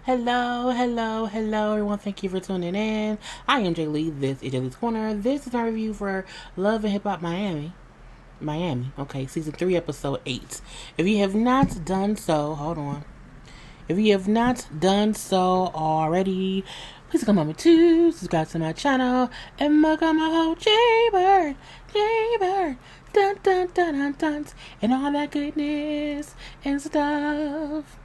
Hello, everyone. Thank you for tuning in. I am JayLee. This is JLeesCorner. This is my review for Love and Hip Hop Miami. Okay, season 3, episode 8. If you have not done so, hold on. If you have not done so already, please come on to subscribe to my channel and welcome my whole JayBird, dun dun dun dun dun, and all that goodness and stuff.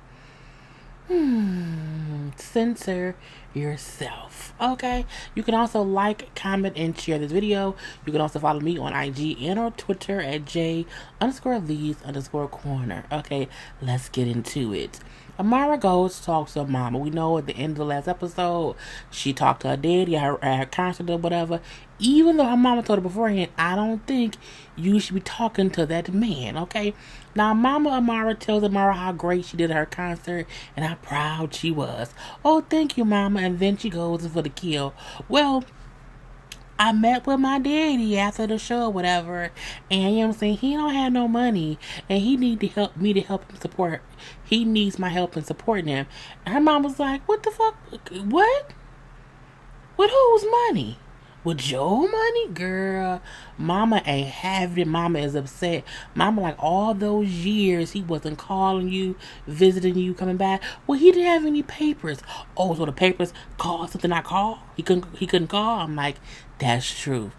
Censor yourself. Okay. You can also like, comment, and share this video. You can also follow me on IG and on Twitter at J_Lees_Corner. Okay, let's get into it. Amara goes to talk to her mama. We know at the end of the last episode, she talked to her daddy at her concert or whatever. Even though her mama told her beforehand, I don't think you should be talking to that man, okay? Now, Mama Amara tells Amara how great she did at her concert and how proud she was. Oh, thank you, Mama. And then she goes for the kill. Well, I met with my daddy after the show or whatever, and you know what I'm saying, he don't have no money, and he need to help me to help him support. He needs my help in supporting him. And her mom was like, what the fuck? What? With whose money? With your money? Girl, Mama ain't having it. Mama is upset. Mama, like, all those years he wasn't calling you, visiting you, coming back. Well, he didn't have any papers. Oh, so the papers called something I called? He couldn't call? I'm like, that's true.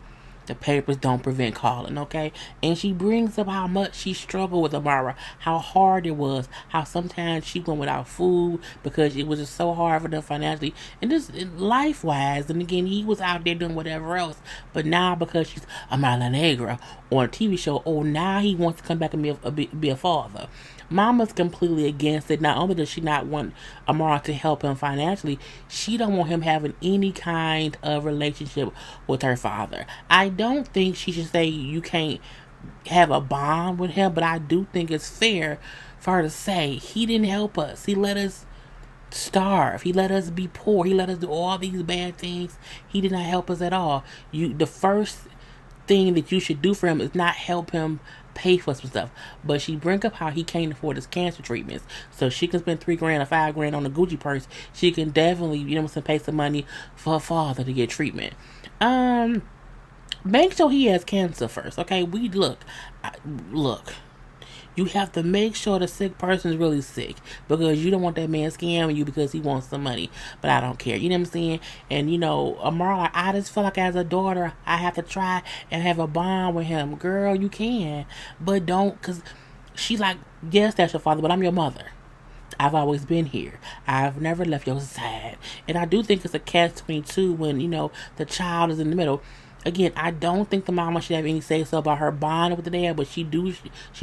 The papers don't prevent calling, okay? And she brings up how much she struggled with Amara, how hard it was, how sometimes she went without food because it was just so hard for them financially and just life-wise. And again, he was out there doing whatever else. But now because she's Amara Negra on a TV show, oh, now he wants to come back and be a father. Mama's completely against it. Not only does she not want Amara to help him financially, she don't want him having any kind of relationship with her father. I don't think she should say you can't have a bond with him, but I do think it's fair for her to say he didn't help us. He let us starve. He let us be poor. He let us do all these bad things. He did not help us at all. The first thing that you should do for him is not help him pay for some stuff. But she bring up how he can't afford his cancer treatments, so she can spend $3,000 or $5,000 on a Gucci purse. She can definitely, pay some money for her father to get treatment. Make sure he has cancer first, okay? Look. You have to make sure the sick person is really sick, because you don't want that man scamming you because he wants some money. But I don't care. You know what I'm saying? And, Amara, I just feel like as a daughter, I have to try and have a bond with him. Girl, you can. But don't, because she's like, yes, that's your father, but I'm your mother. I've always been here. I've never left your side. And I do think it's a catch-22 when, the child is in the middle. Again, I don't think the mama should have any say-so about her bond with the dad, but she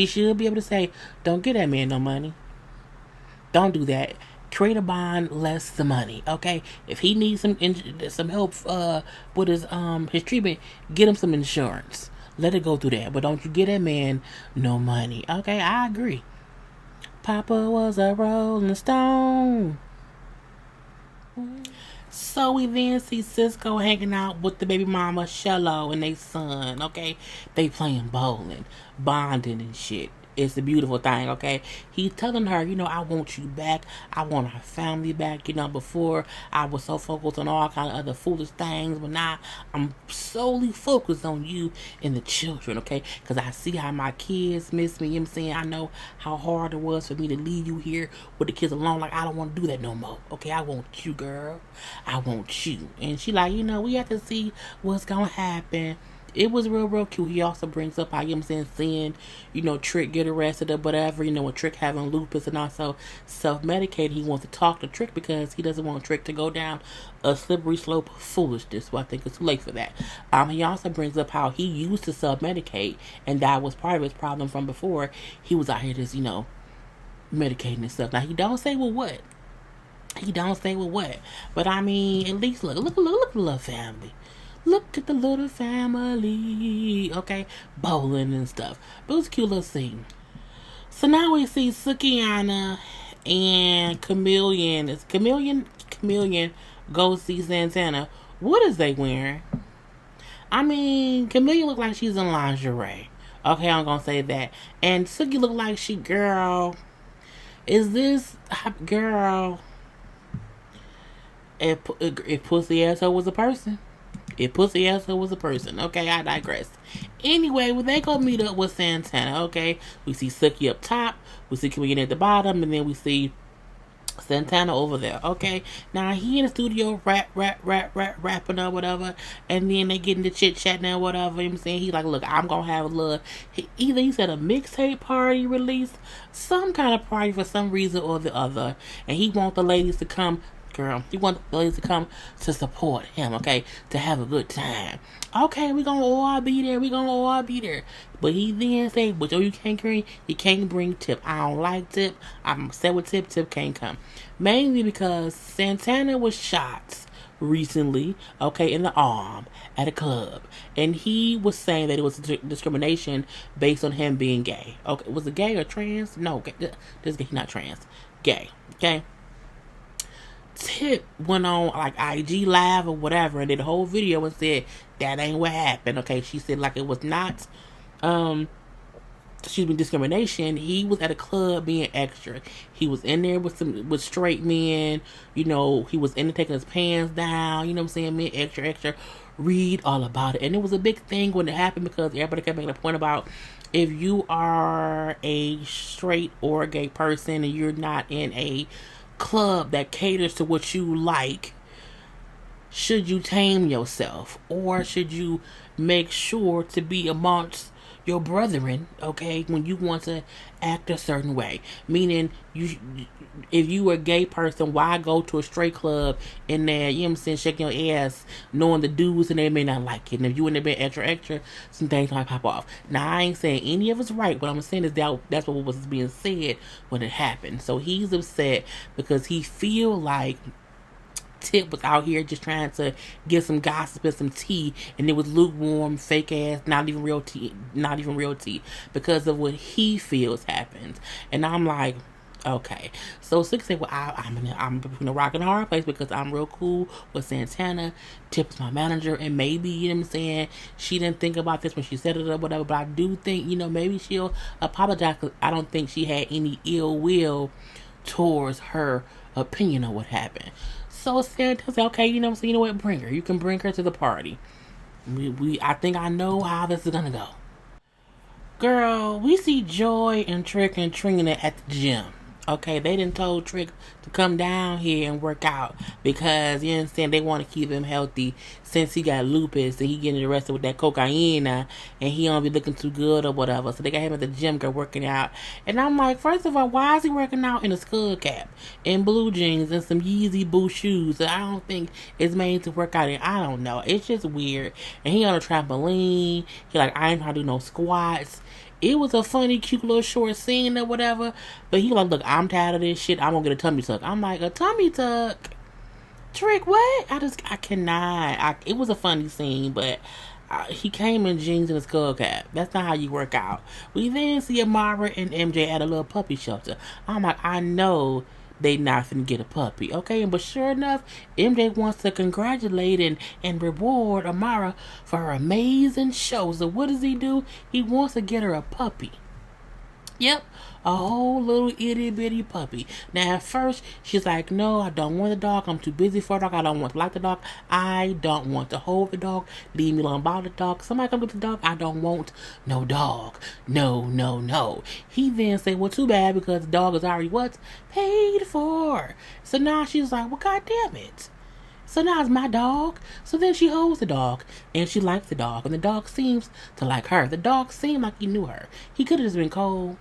should be able to say, don't give that man no money. Don't do that. Create a bond, less the money, okay? If he needs some help with his treatment, get him some insurance. Let it go through that, but don't you give that man no money, okay? I agree. Papa was a rolling stone. So we then see Cisco hanging out with the baby mama, Shello, and their son, okay? They playing bowling, bonding and shit. It's a beautiful thing, okay? He's telling her, I want you back. I want our family back. Before I was so focused on all kind of other foolish things, but now I'm solely focused on you and the children, okay? Because I see how my kids miss me. You know what I'm saying? I know how hard it was for me to leave you here with the kids alone. Like, I don't want to do that no more, okay? I want you, girl. I want you. And she like, we have to see what's going to happen. It was real cute. He also brings up how, seeing, Trick get arrested or whatever, when Trick having lupus and also self-medicated, he wants to talk to Trick because he doesn't want Trick to go down a slippery slope of foolishness. Well, I think it's too late for that. He also brings up how he used to self-medicate, and that was part of his problem from before. He was out here just, medicating and stuff. Now, he don't say what. But I mean, at least look at the little family. Look at the little family, okay? Bowling and stuff. But it was a cute little scene. So now we see Sukiana and Chameleon. It's Chameleon go see Santana. What is they wearing? I mean, Chameleon look like she's in lingerie. Okay, I'm gonna say that. And Suki look like girl. Is this girl? If pussy asshole was a person. If pussy asshole was a person. Okay, I digress. Anyway, when they go meet up with Santana, okay, we see Sookie up top, we see Kimmy at the bottom, and then we see Santana over there, okay? Now he in the studio rapping or whatever, and then they get into chit chat now, whatever. You know what I'm saying? He like, look, I'm gonna have a little, either he said a mixtape party release, some kind of party for some reason or the other, and he want the ladies to come. Girl, he want the ladies to come to support him, okay? To have a good time. Okay, we gonna all be there. We gonna all be there. But he then say, but you can't bring Tip. I don't like Tip. I'm upset with Tip. Tip can't come. Mainly because Santana was shot recently, okay, in the arm at a club. And he was saying that it was discrimination based on him being gay. Okay, was it gay or trans? No, this gay, not trans. Gay, okay? Tip went on like IG Live or whatever and did a whole video and said that ain't what happened. Okay, she said like it was not discrimination. He was at a club being extra. He was in there with straight men, you know, he was in there taking his pants down, you know what I'm saying, men extra. Read all about it. And it was a big thing when it happened because everybody kept making a point about if you are a straight or gay person and you're not in a club that caters to what you like, should you tame yourself or should you make sure to be amongst your brethren, okay, when you want to act a certain way? Meaning, if you are a gay person, why go to a straight club in there, you know what I'm saying, shaking your ass, knowing the dudes and they may not like it. And if you in there being extra, some things might pop off. Now, I ain't saying any of it's right. What I'm saying is that's what was being said when it happened. So he's upset because he feel like Tip was out here just trying to get some gossip and some tea, and it was lukewarm, fake ass, not even real tea, because of what he feels happens. And I'm like, okay. So Six said, well, I'm between a rock and a hard place because I'm real cool with Santana. Tip's my manager, and maybe, you know what I'm saying, she didn't think about this when she said it or whatever, but I do think, you know, maybe she'll apologize because I don't think she had any ill will towards her opinion of what happened. So Santa said, okay, you know what I'm saying, you know what, bring her. You can bring her to the party. I think I know how this is gonna go. Girl, we see Joy and Trick and Trina at the gym. Okay, they didn't told Trick to come down here and work out because, you understand, they want to keep him healthy since he got lupus and he getting arrested with that cocaine now and he don't be looking too good or whatever. So they got him at the gym working out. And I'm like, first of all, why is he working out in a skull cap and blue jeans and some Yeezy Boo shoes that I don't think is made to work out in? I don't know. It's just weird. And he on a trampoline. He like, I ain't trying to do no squats. It was a funny, cute little short scene or whatever. But he like, look, I'm tired of this shit. I'm gonna get a tummy tuck. I'm like, a tummy tuck? Trick, what? I cannot. It was a funny scene, but he came in jeans and a skull cap. That's not how you work out. We then see Amara and MJ at a little puppy shelter. I'm like, I know they not finna get a puppy, okay? But sure enough, MJ wants to congratulate and reward Amara for her amazing show. So what does he do? He wants to get her a puppy. Yep, a whole little itty bitty puppy. Now at first she's like, no, I don't want the dog. I'm too busy for a dog. I don't want to like the dog. I don't want to hold the dog. Leave me alone about the dog. Somebody come get the dog. I don't want no dog. No. He then say, well, too bad because the dog is already what? Paid for. So now she's like, well, god damn it. So now it's my dog. So then she holds the dog and she likes the dog and the dog seems to like her. The dog seemed like he knew her. He could have just been cold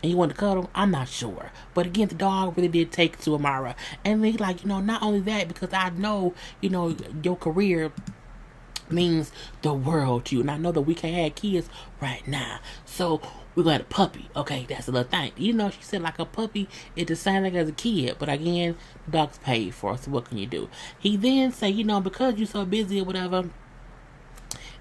and he wanted to cuddle. I'm not sure. But again, the dog really did take to Amara. And they like, you know, not only that, because I know, you know, your career means the world to you. And I know that we can't have kids right now. So we got a puppy. Okay, that's a little thing. You know, she said like a puppy is the same thing as a kid. But again, the dog's paid for. So what can you do? He then say, you know, because you're so busy or whatever,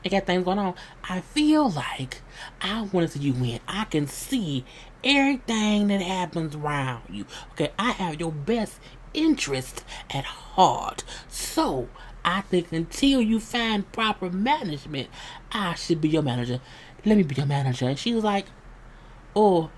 and got things going on, I feel like I want to see you win. I can see everything that happens around you. Okay, I have your best interest at heart. So I think until you find proper management, I should be your manager. Let me be your manager. And she was like, oh,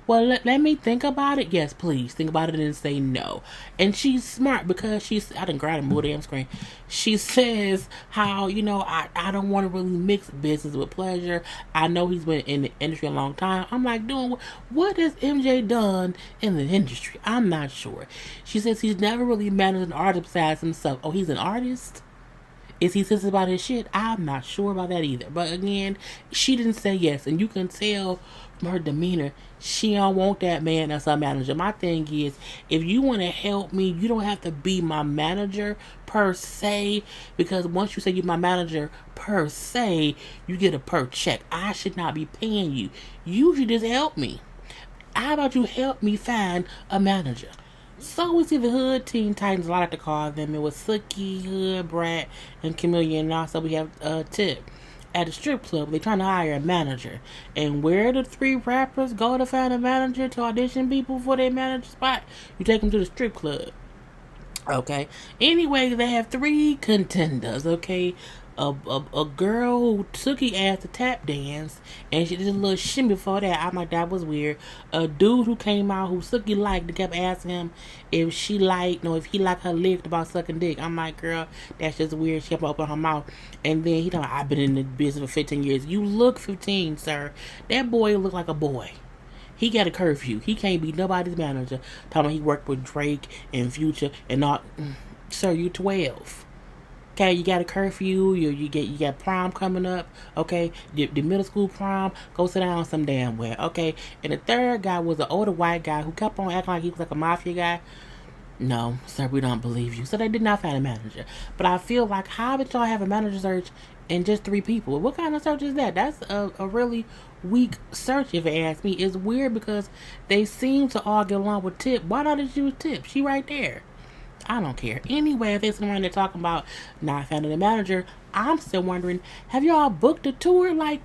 Well, let me think about it. Yes, please think about it and say no. And she's smart because I didn't grab a damn screen. She says how, I don't want to really mix business with pleasure. I know he's been in the industry a long time. I'm like, doing what has MJ done in the industry? I'm not sure. She says he's never really managed an artist besides himself. Oh, he's an artist? Is he sensitive about his shit? I'm not sure about that either. But again, she didn't say yes. And you can tell from her demeanor, she don't want that man as her manager. My thing is, if you want to help me, you don't have to be my manager per se. Because once you say you're my manager per se, you get a per check. I should not be paying you. You should just help me. How about you help me find a manager? So we see the Hood Teen Titans, a lot like to call them. It was Sookie, Hood, Brat, and Chameleon. And also we have Tip. At the strip club, they're trying to hire a manager. And where the three rappers go to find a manager to audition people for their manager spot? You take them to the strip club. Okay. Anyway, they have three contenders, okay? A girl who took he ass to tap dance, and she did a little shimmy before that. I'm like, that was weird. A dude who came out who Sookie liked, they kept asking him if he liked her lyrics about sucking dick. I'm like, girl, that's just weird. She kept opening her mouth, and then he told me, I've been in the business for 15 years. You look 15, sir. That boy look like a boy. He got a curfew. He can't be nobody's manager. Talking about he worked with Drake and Future and all. Sir, you 12. Okay, you got a curfew. You got prom coming up. Okay, the middle school prom. Go sit down some damn where. Okay, and the third guy was an older white guy who kept on acting like he was like a mafia guy. No, sir, we don't believe you. So they did not find a manager. But I feel like, how did y'all have a manager search and just 3 people? What kind of search is that? That's a really weak search, if you ask me. It's weird because they seem to all get along with Tip. Why not just use Tip? She right there. I don't care. Anyway, if it's someone they're talking about not finding a manager, I'm still wondering, have y'all booked a tour? Like,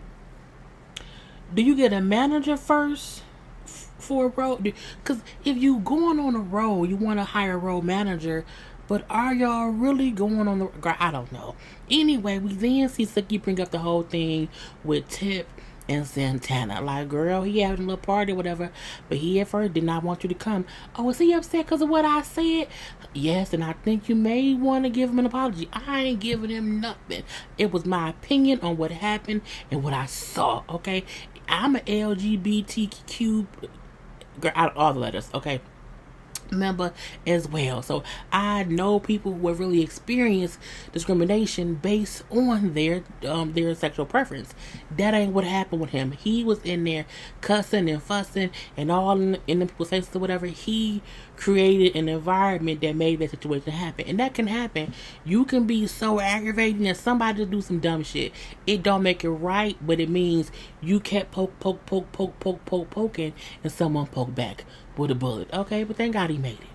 do you get a manager first for a road? Because if you going on a road, you want to hire a road manager, but are y'all really going on the... I don't know. Anyway, we then see Sookie bring up the whole thing with Tip and Santana. Like, girl, he having a little party or whatever, but he at first did not want you to come. Oh, is he upset because of what I said? Yes, and I think you may want to give him an apology. I ain't giving him nothing. It was my opinion on what happened and what I saw, okay? I'm an LGBTQ girl, out of all the letters, okay? Member as well. So I know people who have really experienced discrimination based on their sexual preference. That ain't what happened with him. He was in there cussing and fussing and all in the people's faces or whatever. He created an environment that made that situation happen. And that can happen. You can be so aggravating that somebody just do some dumb shit. It don't make it right, but it means you kept poking and someone poked back with a bullet. Okay, but thank God he made it.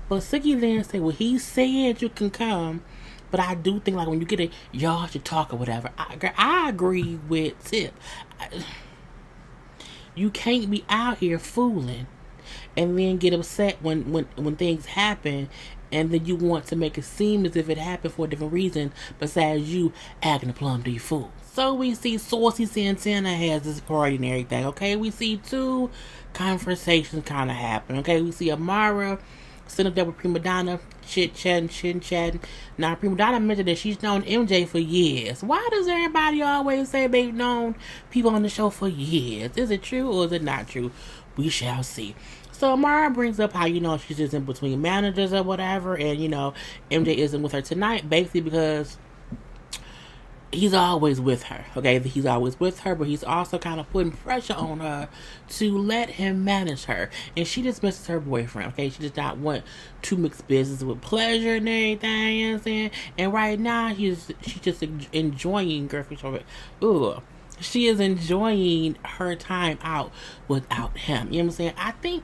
But Sookie then said, well, he said you can come, but I do think like when you get it, y'all should talk or whatever. I agree with Tip. You can't be out here fooling and then get upset when things happen, and then you want to make it seem as if it happened for a different reason besides you acting a plum D fool. So we see Saucy Santana has this party and everything, okay? We see 2 conversations kind of happen, okay? We see Amara sitting up there with Prima Donna, chit-chatting. Now, Prima Donna mentioned that she's known MJ for years. Why does everybody always say they've known people on the show for years? Is it true or is it not true? We shall see. So Amara brings up how, she's just in between managers or whatever, and, MJ isn't with her tonight, basically because he's always with her, okay? He's always with her, but he's also kind of putting pressure on her to let him manage her. And she just misses her boyfriend, okay? She does not want to mix business with pleasure and everything, you know what I'm saying? And right now, she's just enjoying, she is enjoying her time out without him. You know what I'm saying?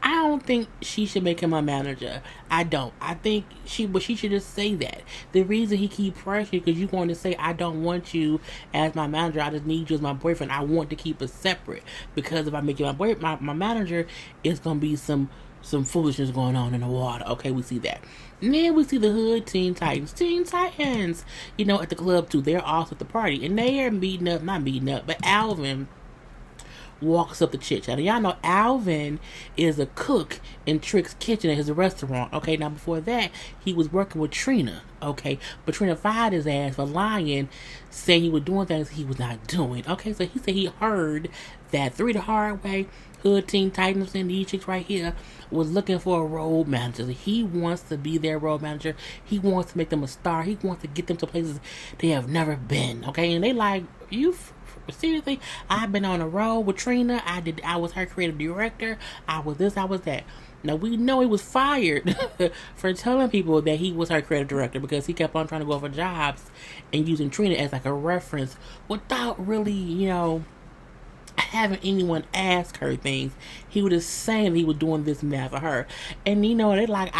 I don't think she should make him a manager. I don't. I think she should just say that. The reason he keep pressuring because you want to say, I don't want you as my manager. I just need you as my boyfriend. I want to keep it separate because if I make you my manager, it's gonna be some some foolishness going on in the water. Okay, we see that. And then we see the hood Teen Titans. Teen Titans, at the club too. They're also at the party. And they are not meeting up, but Alvin walks up the chit chat. And y'all know Alvin is a cook in Trick's kitchen at his restaurant. Okay, now before that, he was working with Trina. Okay, but Trina fired his ass for lying, saying he was doing things he was not doing. Okay, so he said he heard that Three the Hard Way, Hood Teen Titans, and these chicks right here was looking for a road manager. He wants to be their road manager. He wants to make them a star. He wants to get them to places they have never been. Okay, and they like, you seriously? I've been on a road with Trina. I was her creative director. I was this, I was that. Now we know he was fired for telling people that he was her creative director because he kept on trying to go for jobs and using Trina as like a reference without really, having anyone ask her things. He was just saying he was doing this and that for her. And they like,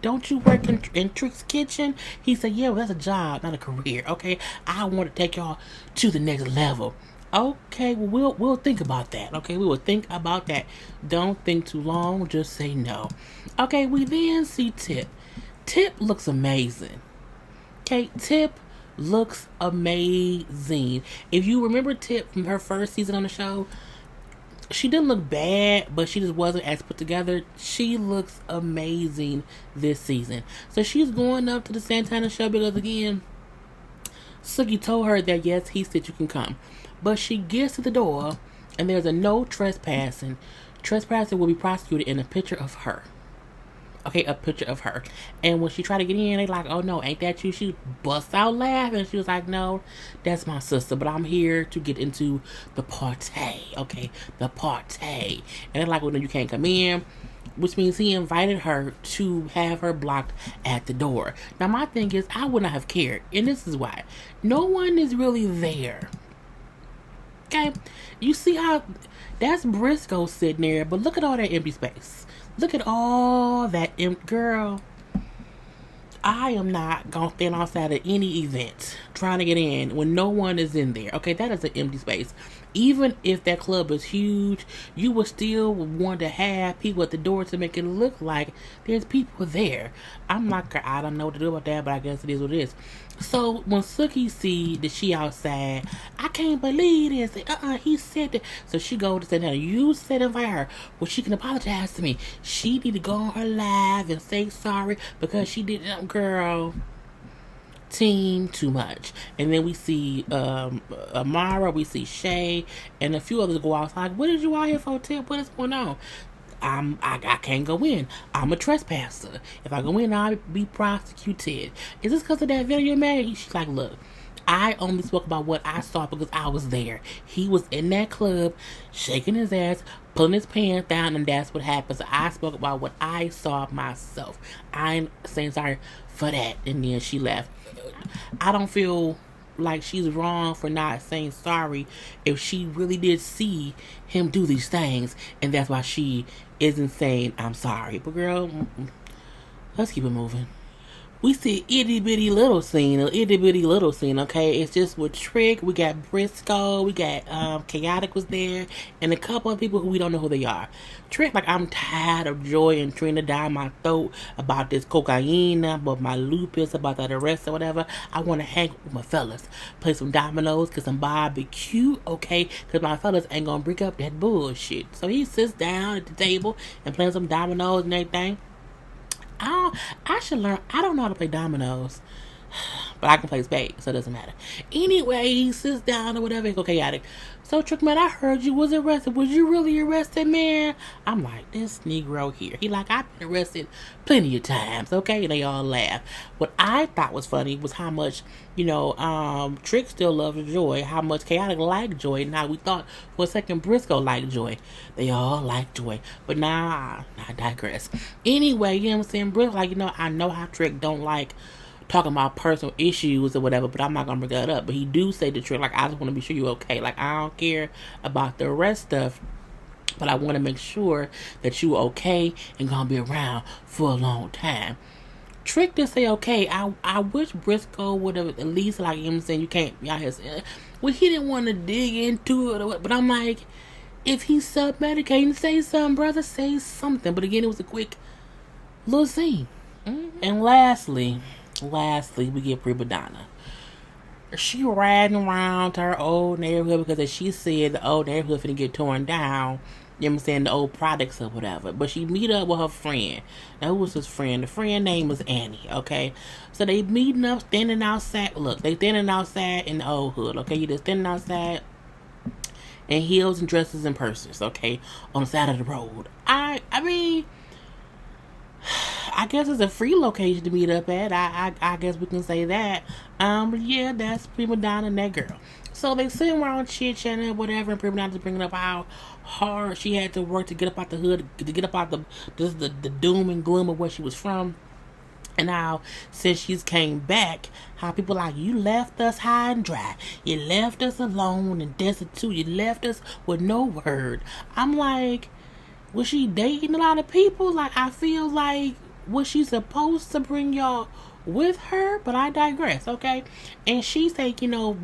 don't you work in Trick's kitchen? He said, yeah, well, that's a job, not a career. Okay, I want to take y'all to the next level. Okay, well, we'll think about that. Okay, we will think about that. Don't think too long, just say no. Okay, we then see Tip. Tip looks amazing. Okay, Tip looks amazing. If you remember Tip from her first season on the show, she didn't look bad, but she just wasn't as put together. She looks amazing this season. So she's going up to the Santana show because, again, Sookie told her that, yes, he said you can come. But she gets to the door, and there's a no trespassing. Trespassing will be prosecuted in a picture of her. Okay, a picture of her. And when she tried to get in, they like, oh no, ain't that you? She busts out laughing. She was like, no, that's my sister, but I'm here to get into the party. Okay, the party. And they're like, well, no, you can't come in. Which means he invited her to have her blocked at the door. Now, my thing is, I would not have cared. And this is why. No one is really there. Okay? You see how that's Briscoe sitting there, but look at all that empty space. Look at all that girl. I am not going to stand outside of any event trying to get in when no one is in there. Okay, that is an empty space. Even if that club is huge, you would still want to have people at the door to make it look like there's people there. I don't know what to do about that, but I guess it is what it is. So when Sookie see that she outside, I can't believe this. He said that. So she goes to say, now you said invite her. Well, she can apologize to me. She need to go on her live and say sorry because she did it. Girl, team too much. And then we see Amara, we see Shay, and a few others go outside. What did you out here for, Tip? What is going on? I can't go in. I'm a trespasser. If I go in, I'll be prosecuted. Is this because of that video, man? She's like, look, I only spoke about what I saw because I was there. He was in that club, shaking his ass, pulling his pants down, and that's what happened. So I spoke about what I saw myself. I'm saying sorry for that. And then she left. I don't feel like she's wrong for not saying sorry if she really did see him do these things, and that's why she isn't saying I'm sorry. But girl, let's keep it moving. We see itty bitty little scene, okay? It's just with Trick, we got Briscoe, we got Chaotic was there, and a couple of people who we don't know who they are. Trick, like, I'm tired of Joy and Trina down my throat about this cocaine, about my lupus, about that arrest or whatever. I want to hang with my fellas, play some dominoes, get some barbecue, okay? Because my fellas ain't gonna break up that bullshit. So he sits down at the table and plays some dominoes and everything. I should learn. I don't know how to play dominoes, but I can play spades, so it doesn't matter. Anyway, he sits down or whatever, go Chaotic. So, Trick, man, I heard you was arrested. Was you really arrested, man? I'm like, this Negro here. He like, I've been arrested plenty of times, okay? And they all laugh. What I thought was funny was how much, Trick still loves Joy, how much Chaotic liked Joy, and how we thought for a second Briscoe liked Joy. They all like Joy. But nah, I digress. Anyway, you know what I'm saying? Briscoe, like, I know how Trick don't like talking about personal issues or whatever, but I'm not gonna bring that up. But he do say to Trick, like, I just want to be sure you're okay. Like, I don't care about the rest stuff, but I want to make sure that you're okay and gonna be around for a long time. Trick did say okay. I wish Briscoe would have at least, like, saying you can't be out here. Well, he didn't want to dig into it, but I'm like, if he's sub-medicating, say something, brother. Say something. But again, it was a quick little scene. And lastly, we get Prima Donna. She riding around to her old neighborhood because, as she said, the old neighborhood finna get torn down. You know what I'm saying? The old products or whatever. But she meet up with her friend. Now, who was his friend? The friend name was Annie, okay? So they meeting up, standing outside. Look, they standing outside in the old hood, okay? You just standing outside in heels and dresses and purses, okay? On the side of the road. I mean, I guess it's a free location to meet up at. I guess we can say that. Yeah, that's Prima Donna and that girl. So they sitting around chit-chatting or whatever, and Prima Donna's bringing up how hard she had to work to get up out the hood, to get up out the doom and gloom of where she was from. And how, since she's came back, how people like, you left us high and dry. You left us alone and destitute. You left us with no word. I'm like, was she dating a lot of people? Like, I feel like, was she supposed to bring y'all with her? But I digress, okay? And she said,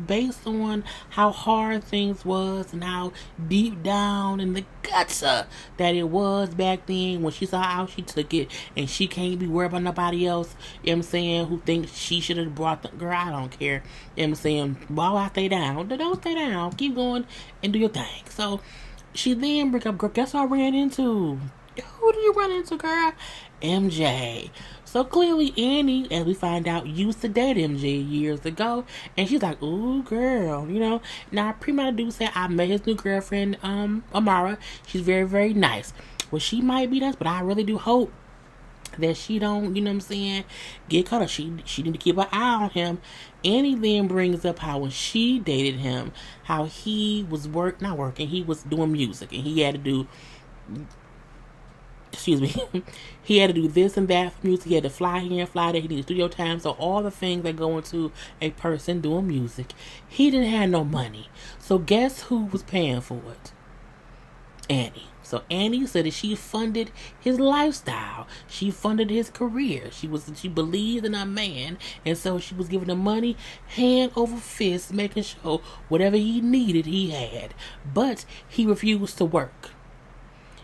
based on how hard things was and how deep down in the guts that it was back then, when she saw how she took it, and she can't be worried about nobody else, you know what I'm saying, who thinks she should have brought the girl, I don't care, you know what I'm saying, why would I stay down? Don't stay down, keep going and do your thing. So she then bring up, girl, guess what I ran into? Who did you run into, girl? MJ. So clearly Annie, as we find out, used to date MJ years ago. And she's like, ooh, girl, Now, Prima do say, I met his new girlfriend, Amara. She's very, very nice. Well, she might be nice, but I really do hope that she don't, get caught up. She need to keep an eye on him. Annie then brings up how when she dated him, how he was he was doing music, and he had to do, he had to do this and that for music. He had to fly here and fly there. He needed studio time. So all the things that go into a person doing music, he didn't have no money. So guess who was paying for it? Annie. So Annie said that she funded his lifestyle. She funded his career. She believed in a man, and so she was giving him money hand over fist, making sure whatever he needed he had. But he refused to work.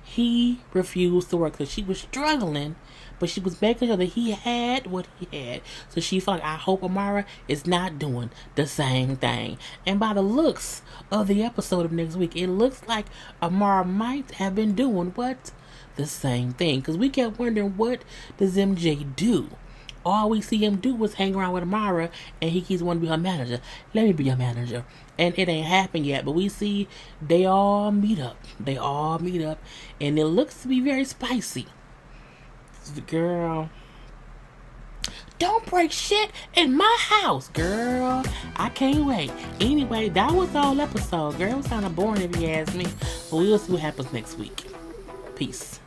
He refused to work because she was struggling, but she was making sure that he had what he had. So she felt like, I hope Amara is not doing the same thing. And by the looks of the episode of next week, it looks like Amara might have been doing what? The same thing. Because we kept wondering, what does MJ do? All we see him do was hang around with Amara, and he keeps wanting to be her manager. Let me be your manager. And it ain't happened yet, but we see they all meet up. And it looks to be very spicy. Girl, don't break shit in my house, girl. I can't wait. Anyway, that was the whole episode, girl. It was kind of boring if you ask me. But we'll see what happens next week. Peace.